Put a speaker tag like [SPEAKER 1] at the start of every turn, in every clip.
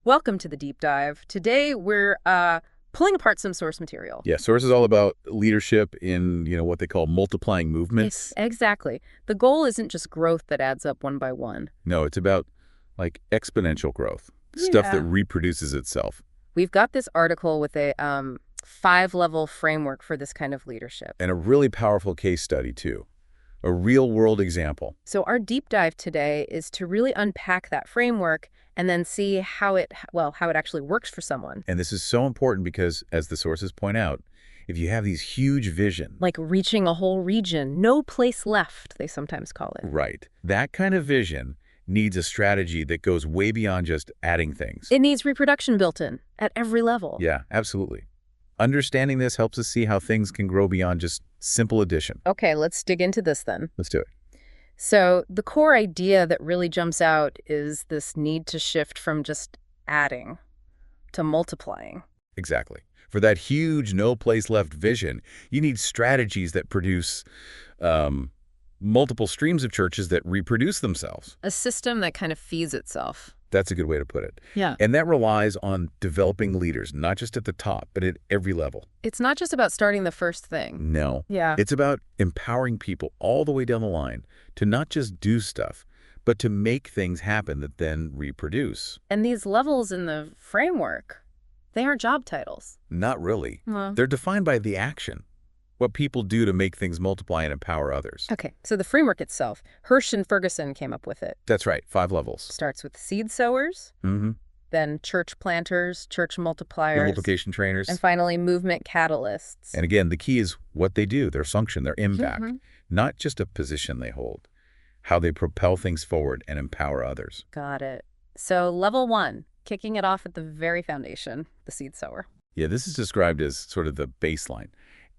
[SPEAKER 1] Welcome to the deep dive. Today we're pulling apart some source material.
[SPEAKER 2] Yeah, Source is all about leadership in, what they call multiplying movements.
[SPEAKER 1] Exactly. The goal isn't just growth that adds up one by one.
[SPEAKER 2] No, it's about like exponential growth, stuff that reproduces itself.
[SPEAKER 1] We've got this article with a 5-level framework for this kind of leadership.
[SPEAKER 2] And a really powerful case study, too. A real-world example.
[SPEAKER 1] So our deep dive today is to really unpack that framework and then see how it actually works for someone.
[SPEAKER 2] And this is so important because, as the sources point out, if you have these huge vision...
[SPEAKER 1] Like reaching a whole region, no place left, they sometimes call it.
[SPEAKER 2] Right. That kind of vision needs a strategy that goes way beyond just adding things.
[SPEAKER 1] It needs reproduction built in at every level.
[SPEAKER 2] Yeah, absolutely. Understanding this helps us see how things can grow beyond just simple addition.
[SPEAKER 1] Okay, let's dig into this then.
[SPEAKER 2] Let's do it.
[SPEAKER 1] So the core idea that really jumps out is this need to shift from just adding to multiplying.
[SPEAKER 2] Exactly. For that huge no place left vision, you need strategies that produce multiple streams of churches that reproduce themselves.
[SPEAKER 1] A system that kind of feeds itself.
[SPEAKER 2] That's a good way to put it.
[SPEAKER 1] Yeah.
[SPEAKER 2] And that relies on developing leaders, not just at the top, but at every level.
[SPEAKER 1] It's not just about starting the first thing.
[SPEAKER 2] No.
[SPEAKER 1] Yeah.
[SPEAKER 2] It's about empowering people all the way down the line to not just do stuff, but to make things happen that then reproduce.
[SPEAKER 1] And these levels in the framework, they aren't job titles.
[SPEAKER 2] Not really.
[SPEAKER 1] Well.
[SPEAKER 2] They're defined by the action. What people do to make things multiply and empower others.
[SPEAKER 1] Okay, so the framework itself, Hirsch and Ferguson came up with it.
[SPEAKER 2] That's right, 5 levels.
[SPEAKER 1] Starts with seed sowers, then church planters, church multipliers,
[SPEAKER 2] Multiplication trainers.
[SPEAKER 1] and finally movement catalysts.
[SPEAKER 2] And again, the key is what they do, their function, their impact, not just a position they hold, how they propel things forward and empower others.
[SPEAKER 1] Got it. So level 1, kicking it off at the very foundation, the seed sower.
[SPEAKER 2] Yeah, this is described as sort of the baseline.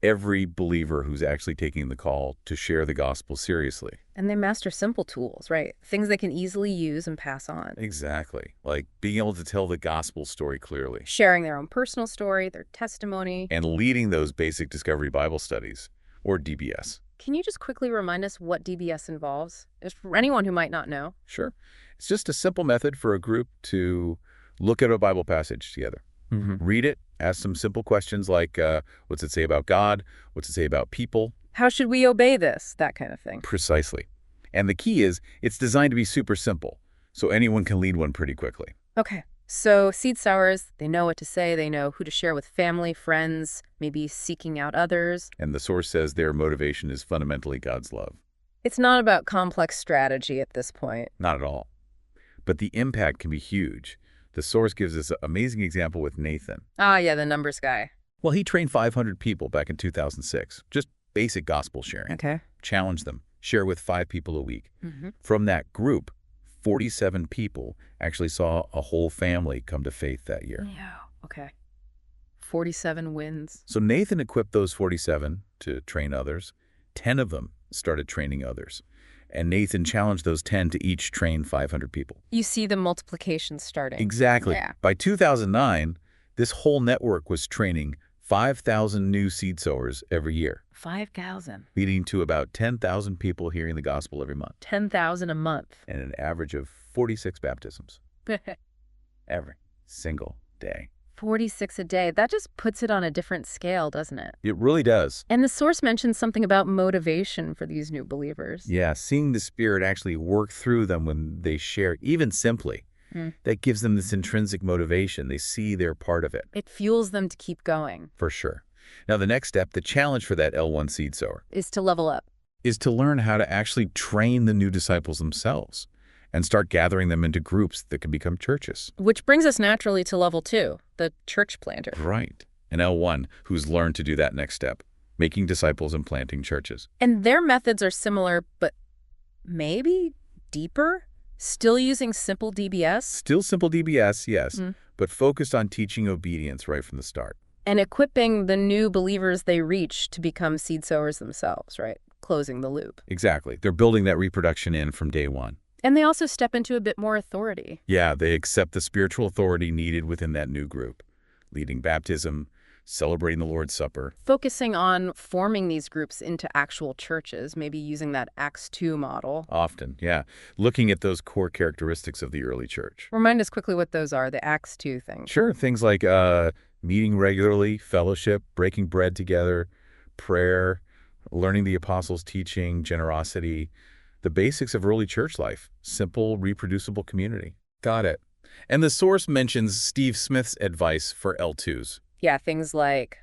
[SPEAKER 2] Every believer who's actually taking the call to share the gospel seriously.
[SPEAKER 1] And they master simple tools, right? Things they can easily use and pass on.
[SPEAKER 2] Exactly. Like being able to tell the gospel story clearly.
[SPEAKER 1] Sharing their own personal story, their testimony.
[SPEAKER 2] And leading those basic discovery Bible studies, or DBS.
[SPEAKER 1] Can you just quickly remind us what DBS involves? Just for anyone who might not know.
[SPEAKER 2] Sure. It's just a simple method for a group to look at a Bible passage together. Read it, ask some simple questions like, what's it say about God? What's it say about people?
[SPEAKER 1] How should we obey this? That kind of thing.
[SPEAKER 2] Precisely. And the key is, it's designed to be super simple, so anyone can lead one pretty quickly.
[SPEAKER 1] Okay. So seed sowers, they know what to say, they know who to share with family, friends, maybe seeking out others.
[SPEAKER 2] And the source says their motivation is fundamentally God's love.
[SPEAKER 1] It's not about complex strategy at this point.
[SPEAKER 2] Not at all. But the impact can be huge. The source gives us an amazing example with Nathan.
[SPEAKER 1] Ah, yeah, the numbers guy.
[SPEAKER 2] Well, he trained 500 people back in 2006. Just basic gospel sharing.
[SPEAKER 1] Okay.
[SPEAKER 2] Challenged them. Share with 5 people a week. From that group, 47 people actually saw a whole family come to faith that year.
[SPEAKER 1] Yeah, okay. 47 wins.
[SPEAKER 2] So Nathan equipped those 47 to train others. 10 of them started training others. And Nathan challenged those 10 to each train 500 people.
[SPEAKER 1] You see the multiplication starting.
[SPEAKER 2] Exactly.
[SPEAKER 1] Yeah.
[SPEAKER 2] By 2009, this whole network was training 5,000 new seed sowers every year.
[SPEAKER 1] 5,000.
[SPEAKER 2] Leading to about 10,000 people hearing the gospel every month.
[SPEAKER 1] 10,000 a month.
[SPEAKER 2] And an average of 46 baptisms. Every single day.
[SPEAKER 1] 46 a day. That just puts it on a different scale, doesn't it?
[SPEAKER 2] It really does.
[SPEAKER 1] And the source mentions something about motivation for these new believers.
[SPEAKER 2] Yeah, seeing the Spirit actually work through them when they share, even simply, that gives them this intrinsic motivation. They see they're part of it.
[SPEAKER 1] It fuels them to keep going.
[SPEAKER 2] For sure. Now, the next step, the challenge for that L1 seed sower,
[SPEAKER 1] Is to level up.
[SPEAKER 2] is to learn how to actually train the new disciples themselves and start gathering them into groups that can become churches.
[SPEAKER 1] Which brings us naturally to level 2, the church planter.
[SPEAKER 2] Right. An L1 who's learned to do that next step, making disciples and planting churches.
[SPEAKER 1] And their methods are similar, but maybe deeper? Still using simple DBS?
[SPEAKER 2] Still simple DBS, yes, but focused on teaching obedience right from the start.
[SPEAKER 1] And equipping the new believers they reach to become seed sowers themselves, right? Closing the loop.
[SPEAKER 2] Exactly. They're building that reproduction in from day one.
[SPEAKER 1] And they also step into a bit more authority.
[SPEAKER 2] Yeah, they accept the spiritual authority needed within that new group, leading baptism, celebrating the Lord's Supper.
[SPEAKER 1] Focusing on forming these groups into actual churches, maybe using that Acts 2 model.
[SPEAKER 2] Often, yeah. Looking at those core characteristics of the early church.
[SPEAKER 1] Remind us quickly what those are, the Acts 2 things.
[SPEAKER 2] Sure, things like meeting regularly, fellowship, breaking bread together, prayer, learning the apostles' teaching, generosity, the basics of early church life, simple, reproducible community. Got it. And the source mentions Steve Smith's advice for L2s.
[SPEAKER 1] Yeah, things like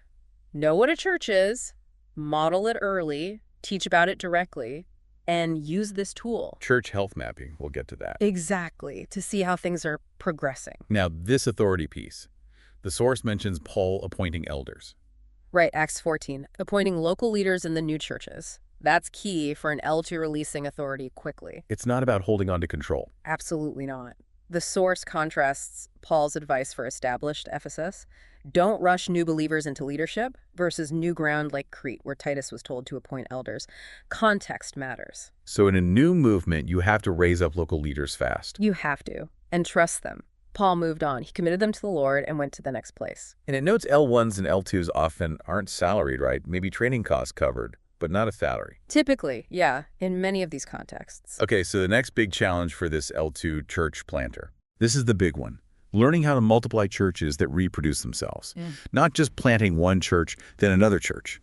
[SPEAKER 1] know what a church is, model it early, teach about it directly, and use this tool.
[SPEAKER 2] Church health mapping, we'll get to that.
[SPEAKER 1] Exactly, to see how things are progressing.
[SPEAKER 2] Now, this authority piece. The source mentions Paul appointing elders.
[SPEAKER 1] Right, Acts 14, appointing local leaders in the new churches. That's key for an L2 releasing authority quickly.
[SPEAKER 2] It's not about holding on to control.
[SPEAKER 1] Absolutely not. The source contrasts Paul's advice for established Ephesus. Don't rush new believers into leadership versus new ground like Crete, where Titus was told to appoint elders. Context matters.
[SPEAKER 2] So in a new movement, you have to raise up local leaders fast.
[SPEAKER 1] You have to, and trust them. Paul moved on. He committed them to the Lord and went to the next place.
[SPEAKER 2] And it notes L1s and L2s often aren't salaried, right? Maybe training costs covered, but not a salary.
[SPEAKER 1] Typically, yeah, in many of these contexts.
[SPEAKER 2] Okay, so the next big challenge for this L2 church planter. This is the big one. Learning how to multiply churches that reproduce themselves. Not just planting one church, then another church.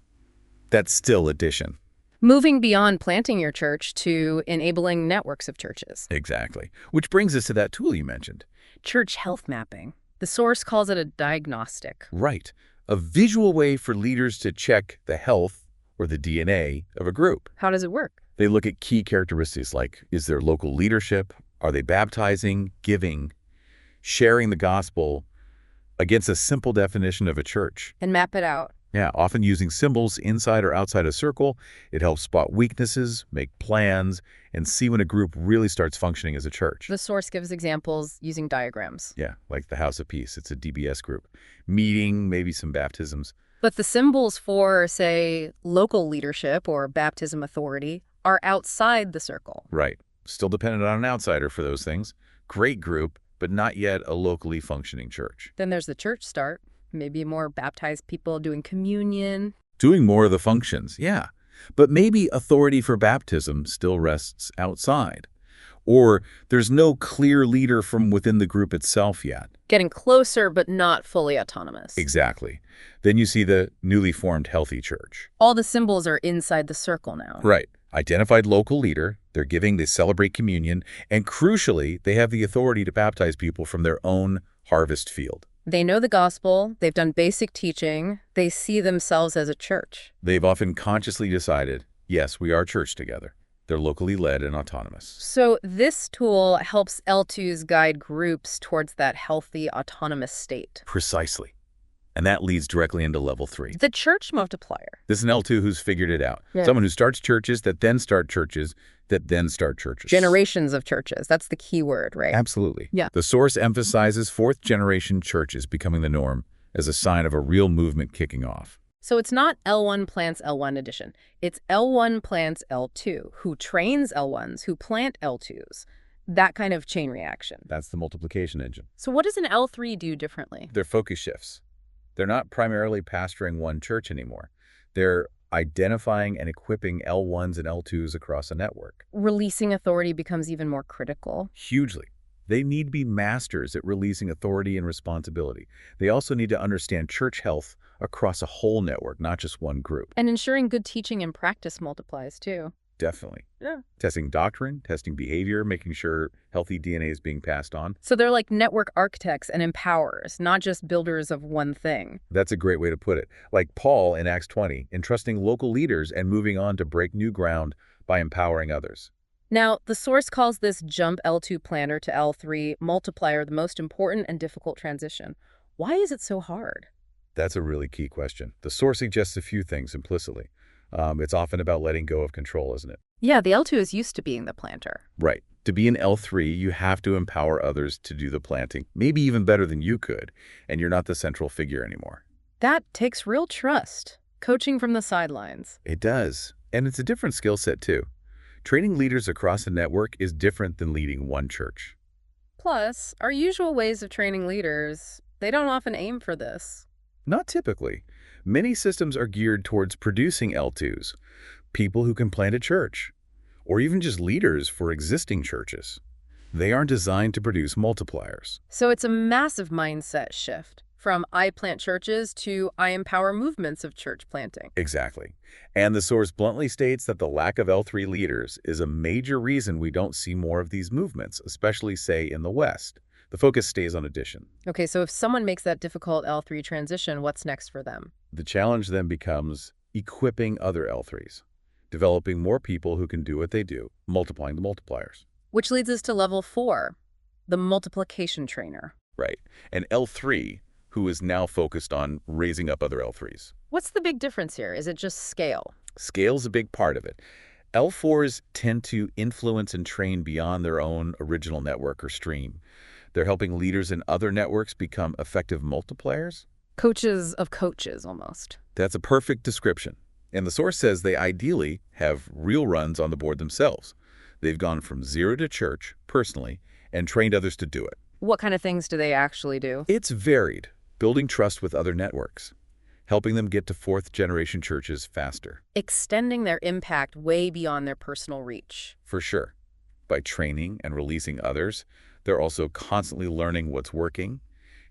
[SPEAKER 2] That's still addition.
[SPEAKER 1] Moving beyond planting your church to enabling networks of churches.
[SPEAKER 2] Exactly. Which brings us to that tool you mentioned.
[SPEAKER 1] Church health mapping. The source calls it a diagnostic.
[SPEAKER 2] Right. A visual way for leaders to check the health or the DNA of a group.
[SPEAKER 1] How does it work?
[SPEAKER 2] They look at key characteristics like, is there local leadership? Are they baptizing, giving, sharing the gospel against a simple definition of a church?
[SPEAKER 1] And map it out.
[SPEAKER 2] Yeah, often using symbols inside or outside a circle. It helps spot weaknesses, make plans, and see when a group really starts functioning as a church.
[SPEAKER 1] The source gives examples using diagrams.
[SPEAKER 2] Yeah, like the House of Peace. It's a DBS group. Meeting, maybe some baptisms.
[SPEAKER 1] But the symbols for, say, local leadership or baptism authority are outside the circle.
[SPEAKER 2] Right. Still dependent on an outsider for those things. Great group, but not yet a locally functioning church.
[SPEAKER 1] Then there's the church start. Maybe more baptized people doing communion.
[SPEAKER 2] Doing more of the functions, yeah. But maybe authority for baptism still rests outside. Or there's no clear leader from within the group itself yet.
[SPEAKER 1] Getting closer, but not fully autonomous.
[SPEAKER 2] Exactly. Then you see the newly formed healthy church.
[SPEAKER 1] All the symbols are inside the circle now.
[SPEAKER 2] Right. Identified local leader, they're giving, they celebrate communion, and crucially, they have the authority to baptize people from their own harvest field.
[SPEAKER 1] They know the gospel, they've done basic teaching, they see themselves as a church.
[SPEAKER 2] They've often consciously decided, yes, we are church together. They're locally led and autonomous.
[SPEAKER 1] So this tool helps L2s guide groups towards that healthy, autonomous state.
[SPEAKER 2] Precisely. And that leads directly into level 3.
[SPEAKER 1] The church multiplier.
[SPEAKER 2] This is an L2 who's figured it out.
[SPEAKER 1] Yeah.
[SPEAKER 2] Someone who starts churches that then start churches that then start churches.
[SPEAKER 1] Generations of churches. That's the key word, right?
[SPEAKER 2] Absolutely.
[SPEAKER 1] Yeah.
[SPEAKER 2] The source emphasizes fourth-generation churches becoming the norm as a sign of a real movement kicking off.
[SPEAKER 1] So it's not L1 plants L1 addition. It's L1 plants L2, who trains L1s, who plant L2s. That kind of chain reaction.
[SPEAKER 2] That's the multiplication engine.
[SPEAKER 1] So what does an L3 do differently?
[SPEAKER 2] Their focus shifts. They're not primarily pastoring one church anymore. They're identifying and equipping L1s and L2s across a network.
[SPEAKER 1] Releasing authority becomes even more critical.
[SPEAKER 2] Hugely. They need to be masters at releasing authority and responsibility. They also need to understand church health across a whole network, not just one group.
[SPEAKER 1] And ensuring good teaching and practice multiplies, too.
[SPEAKER 2] Definitely.
[SPEAKER 1] Yeah.
[SPEAKER 2] Testing doctrine, testing behavior, making sure healthy DNA is being passed on.
[SPEAKER 1] So they're like network architects and empowerers, not just builders of one thing.
[SPEAKER 2] That's a great way to put it. Like Paul in Acts 20, entrusting local leaders and moving on to break new ground by empowering others.
[SPEAKER 1] Now, the source calls this jump L2 planner to L3 multiplier the most important and difficult transition. Why is it so hard?
[SPEAKER 2] That's a really key question. The source suggests a few things implicitly. It's often about letting go of control, isn't it?
[SPEAKER 1] Yeah, the L2 is used to being the planter.
[SPEAKER 2] Right. To be an L3, you have to empower others to do the planting, maybe even better than you could, and you're not the central figure anymore.
[SPEAKER 1] That takes real trust. Coaching from the sidelines.
[SPEAKER 2] It does. And it's a different skill set, too. Training leaders across a network is different than leading one church.
[SPEAKER 1] Plus, our usual ways of training leaders, they don't often aim for this.
[SPEAKER 2] Not typically. Many systems are geared towards producing L2s, people who can plant a church, or even just leaders for existing churches. They aren't designed to produce multipliers.
[SPEAKER 1] So it's a massive mindset shift from I plant churches to I empower movements of church planting.
[SPEAKER 2] Exactly. And the source bluntly states that the lack of L3 leaders is a major reason we don't see more of these movements, especially, say, in the West. The focus stays on addition.
[SPEAKER 1] Okay, so if someone makes that difficult L3 transition, what's next for them?
[SPEAKER 2] The challenge then becomes equipping other L3s, developing more people who can do what they do, multiplying the multipliers.
[SPEAKER 1] Which leads us to level 4, the multiplication trainer.
[SPEAKER 2] Right. And L3, who is now focused on raising up other L3s.
[SPEAKER 1] What's the big difference here? Is it just scale?
[SPEAKER 2] Scale's a big part of it. L4s tend to influence and train beyond their own original network or stream. They're helping leaders in other networks become effective multipliers.
[SPEAKER 1] Coaches of coaches, almost.
[SPEAKER 2] That's a perfect description. And the source says they ideally have real runs on the board themselves. They've gone from zero to church, personally, and trained others to do it.
[SPEAKER 1] What kind of things do they actually do?
[SPEAKER 2] It's varied, building trust with other networks, helping them get to fourth-generation churches faster.
[SPEAKER 1] Extending their impact way beyond their personal reach.
[SPEAKER 2] For sure. By training and releasing others, they're also constantly learning what's working,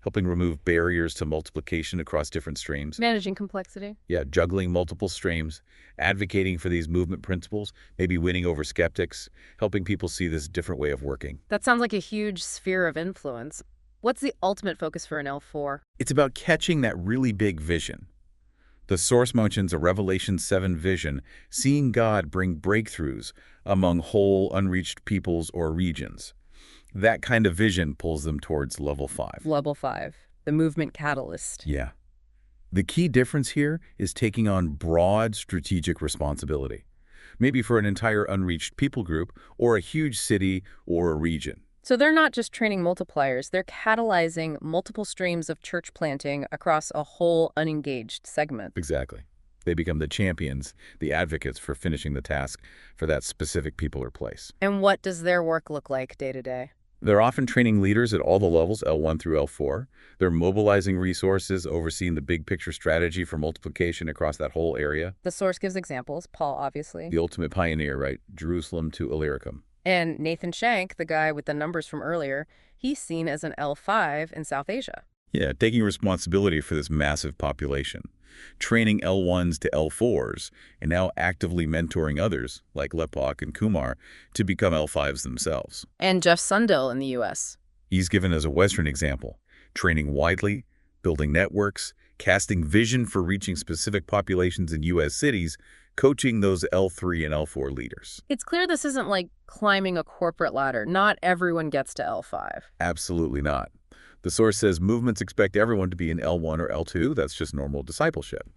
[SPEAKER 2] helping remove barriers to multiplication across different streams.
[SPEAKER 1] Managing complexity.
[SPEAKER 2] Yeah, juggling multiple streams, advocating for these movement principles, maybe winning over skeptics, helping people see this different way of working.
[SPEAKER 1] That sounds like a huge sphere of influence. What's the ultimate focus for an L4?
[SPEAKER 2] It's about catching that really big vision. The source mentions a Revelation 7 vision, seeing God bring breakthroughs among whole unreached peoples or regions. That kind of vision pulls them towards level 5.
[SPEAKER 1] Level 5, the movement catalyst.
[SPEAKER 2] Yeah. The key difference here is taking on broad strategic responsibility, maybe for an entire unreached people group or a huge city or a region.
[SPEAKER 1] So they're not just training multipliers, they're catalyzing multiple streams of church planting across a whole unengaged segment.
[SPEAKER 2] Exactly. They become the champions, the advocates for finishing the task for that specific people or place.
[SPEAKER 1] And what does their work look like day to day?
[SPEAKER 2] They're often training leaders at all the levels, L1 through L4. They're mobilizing resources, overseeing the big picture strategy for multiplication across that whole area.
[SPEAKER 1] The source gives examples, Paul obviously.
[SPEAKER 2] The ultimate pioneer, right? Jerusalem to Illyricum.
[SPEAKER 1] And Nathan Shank, the guy with the numbers from earlier, he's seen as an L5 in South Asia.
[SPEAKER 2] Yeah, taking responsibility for this massive population, training L1s to L4s, and now actively mentoring others, like Lepok and Kumar, to become L5s themselves.
[SPEAKER 1] And Jeff Sundell in the U.S.
[SPEAKER 2] He's given as a Western example, training widely, building networks, casting vision for reaching specific populations in U.S. cities, coaching those L3 and L4 leaders.
[SPEAKER 1] It's clear this isn't like climbing a corporate ladder. Not everyone gets to L5.
[SPEAKER 2] Absolutely not. The source says movements expect everyone to be in L1 or L2. That's just normal discipleship.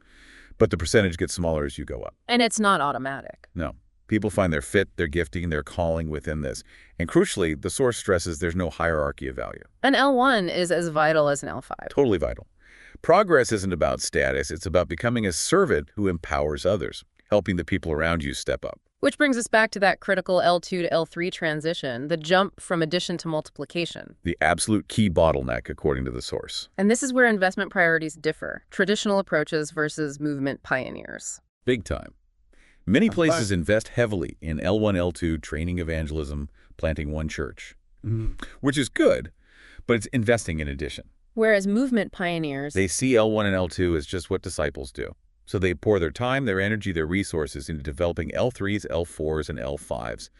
[SPEAKER 2] But the percentage gets smaller as you go up.
[SPEAKER 1] And it's not automatic.
[SPEAKER 2] No. People find their fit, their gifting, their calling within this. And crucially, the source stresses there's no hierarchy of value.
[SPEAKER 1] An L1 is as vital as an L5.
[SPEAKER 2] Totally vital. Progress isn't about status. It's about becoming a servant who empowers others, helping the people around you step up.
[SPEAKER 1] Which brings us back to that critical L2 to L3 transition, the jump from addition to multiplication.
[SPEAKER 2] The absolute key bottleneck, according to the source.
[SPEAKER 1] And this is where investment priorities differ, traditional approaches versus movement pioneers.
[SPEAKER 2] Big time. Many places invest heavily in L1, L2 training, evangelism, planting one church, which is good, but it's investing in addition.
[SPEAKER 1] Whereas movement pioneers,
[SPEAKER 2] They see L1 and L2 as just what disciples do. So they pour their time, their energy, their resources into developing L3s, L4s, and L5s,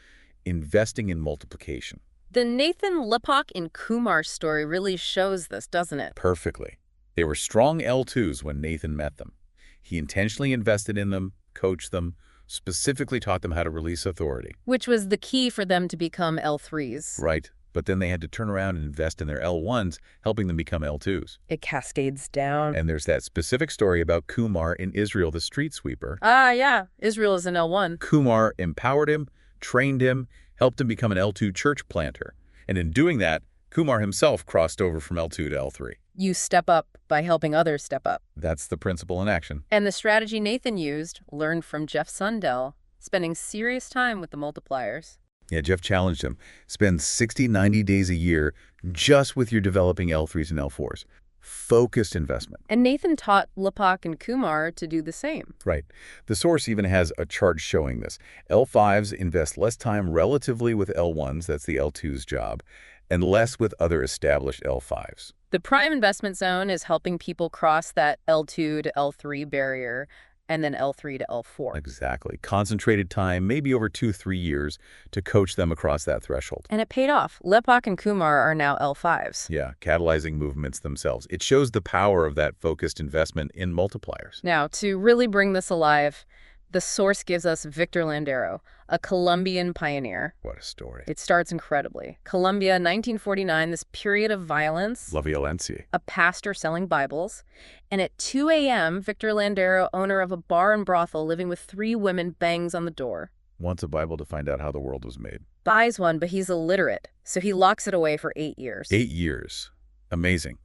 [SPEAKER 2] investing in multiplication.
[SPEAKER 1] the Nathan Lepok and Kumar story really shows this, doesn't it?
[SPEAKER 2] Perfectly. They were strong L2s when Nathan met them. He intentionally invested in them, coached them, specifically taught them how to release authority.
[SPEAKER 1] Which was the key for them to become L3s.
[SPEAKER 2] Right. But then they had to turn around and invest in their L1s, helping them become L2s.
[SPEAKER 1] It cascades down.
[SPEAKER 2] And there's that specific story about Kumar in Israel, the street sweeper.
[SPEAKER 1] Yeah. Israel is an L1.
[SPEAKER 2] Kumar empowered him, trained him, helped him become an L2 church planter. And in doing that, Kumar himself crossed over from L2 to L3.
[SPEAKER 1] You step up by helping others step up.
[SPEAKER 2] That's the principle in action.
[SPEAKER 1] And the strategy Nathan used, learned from Jeff Sundell, spending serious time with the multipliers.
[SPEAKER 2] Yeah, Jeff challenged him. Spend 60, 90 days a year just with your developing L3s and L4s. Focused investment.
[SPEAKER 1] And Nathan taught Lepak and Kumar to do the same.
[SPEAKER 2] Right. The source even has a chart showing this. L5s invest less time relatively with L1s, that's the L2's job, and less with other established L5s.
[SPEAKER 1] The prime investment zone is helping people cross that L2 to L3 barrier and then L3 to L4.
[SPEAKER 2] Exactly. Concentrated time, maybe over 2-3 years, to coach them across that threshold.
[SPEAKER 1] And it paid off. Lepak and Kumar are now L5s.
[SPEAKER 2] Yeah, catalyzing movements themselves. It shows the power of that focused investment in multipliers.
[SPEAKER 1] Now, to really bring this alive, the source gives us Victor Landero, a Colombian pioneer.
[SPEAKER 2] What a story.
[SPEAKER 1] It starts incredibly. Colombia, 1949, this period of violence.
[SPEAKER 2] La violencia.
[SPEAKER 1] A pastor selling Bibles. And at 2 a.m., Victor Landero, owner of a bar and brothel living with 3 women, bangs on the door.
[SPEAKER 2] Wants a Bible to find out how the world was made.
[SPEAKER 1] Buys one, but he's illiterate, so he locks it away for 8 years.
[SPEAKER 2] 8 years. Amazing.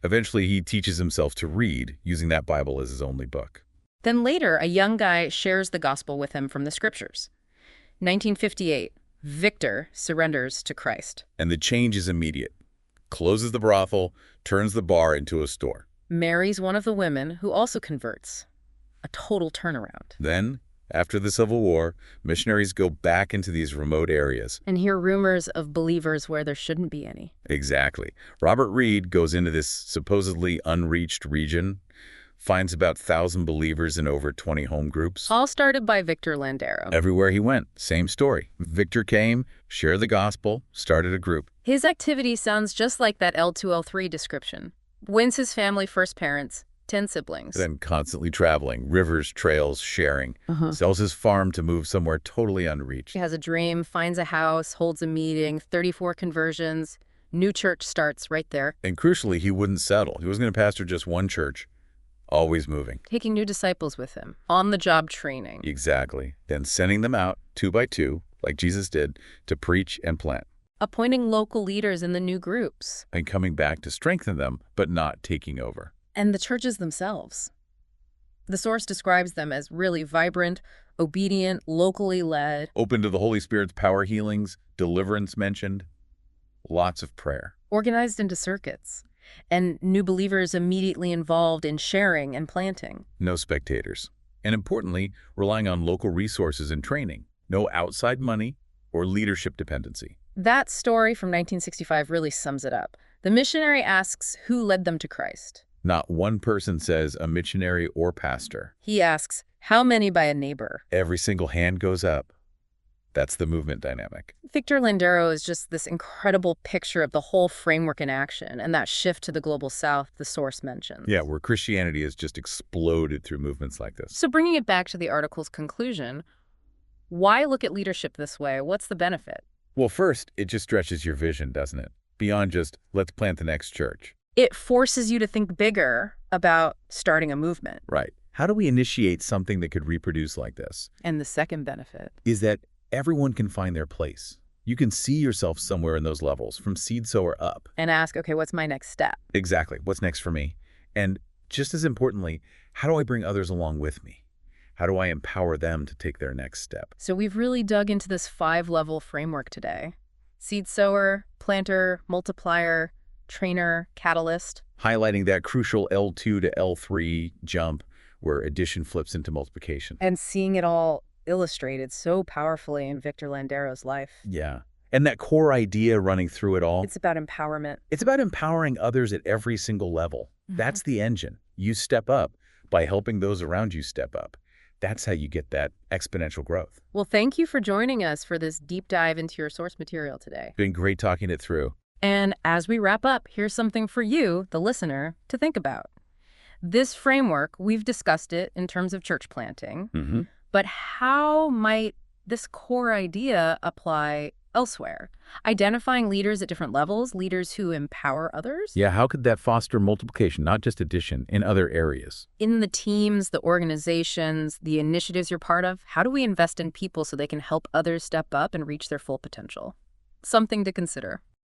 [SPEAKER 2] Eventually, he teaches himself to read, using that Bible as his only book.
[SPEAKER 1] Then later, a young guy shares the gospel with him from the scriptures. 1958, Victor surrenders to Christ.
[SPEAKER 2] And the change is immediate. Closes the brothel, turns the bar into a store.
[SPEAKER 1] Marries one of the women who also converts. A total turnaround.
[SPEAKER 2] Then, after the Civil War, missionaries go back into these remote areas.
[SPEAKER 1] And hear rumors of believers where there shouldn't be any.
[SPEAKER 2] Exactly. Robert Reed goes into this supposedly unreached region, finds about 1,000 believers in over 20 home groups.
[SPEAKER 1] All started by Victor Landero.
[SPEAKER 2] Everywhere he went, same story. Victor came, shared the gospel, started a group.
[SPEAKER 1] His activity sounds just like that L2, L3 description. Wins his family first parents, 10 siblings.
[SPEAKER 2] Then constantly traveling, rivers, trails, sharing. Sells his farm to move somewhere totally unreached.
[SPEAKER 1] He has a dream, finds a house, holds a meeting, 34 conversions. New church starts right there.
[SPEAKER 2] And crucially, he wouldn't settle. He wasn't going to pastor just one church. Always moving.
[SPEAKER 1] Taking new disciples with him. On-the-job training.
[SPEAKER 2] Exactly. Then sending them out 2 by 2, like Jesus did, to preach and plant.
[SPEAKER 1] Appointing local leaders in the new groups.
[SPEAKER 2] And coming back to strengthen them, but not taking over.
[SPEAKER 1] And the churches themselves. The source describes them as really vibrant, obedient, locally led.
[SPEAKER 2] Open to the Holy Spirit's power healings, deliverance mentioned. Lots of prayer.
[SPEAKER 1] Organized into circuits. And new believers immediately involved in sharing and planting.
[SPEAKER 2] No spectators. And importantly, relying on local resources and training. No outside money or leadership dependency.
[SPEAKER 1] That story from 1965 really sums it up. The missionary asks who led them to Christ.
[SPEAKER 2] Not one person says a missionary or pastor.
[SPEAKER 1] He asks, how many by a neighbor?
[SPEAKER 2] Every single hand goes up. That's the movement dynamic.
[SPEAKER 1] Victor Landero is just this incredible picture of the whole framework in action and that shift to the global south the source mentions.
[SPEAKER 2] Yeah, where Christianity has just exploded through movements like this.
[SPEAKER 1] So bringing it back to the article's conclusion, why look at leadership this way? What's the benefit?
[SPEAKER 2] Well, first, it just stretches your vision, doesn't it? Beyond just, let's plant the next church.
[SPEAKER 1] It forces you to think bigger about starting a movement.
[SPEAKER 2] Right. How do we initiate something that could reproduce like this?
[SPEAKER 1] And the second benefit
[SPEAKER 2] is that everyone can find their place. You can see yourself somewhere in those levels, from seed sower up.
[SPEAKER 1] And ask, okay, what's my next step?
[SPEAKER 2] Exactly. What's next for me? And just as importantly, how do I bring others along with me? How do I empower them to take their next step?
[SPEAKER 1] So we've really dug into this 5-level framework today. Seed sower, planter, multiplier, trainer, catalyst.
[SPEAKER 2] Highlighting that crucial L2 to L3 jump where addition flips into multiplication.
[SPEAKER 1] And seeing it all illustrated so powerfully in Victor Landero's life.
[SPEAKER 2] Yeah. And that core idea running through it all.
[SPEAKER 1] It's about empowerment.
[SPEAKER 2] It's about empowering others at every single level. That's the engine. You step up by helping those around you step up. That's how you get that exponential growth.
[SPEAKER 1] Well, thank you for joining us for this deep dive into your source material today.
[SPEAKER 2] Been great talking it through.
[SPEAKER 1] And as we wrap up, here's something for you, the listener, to think about. This framework, we've discussed it in terms of church planting, but how might this core idea apply elsewhere? Identifying leaders at different levels, leaders who empower others?
[SPEAKER 2] Yeah, how could that foster multiplication, not just addition, in other areas?
[SPEAKER 1] In the teams, the organizations, the initiatives you're part of, how do we invest in people so they can help others step up and reach their full potential? Something to consider.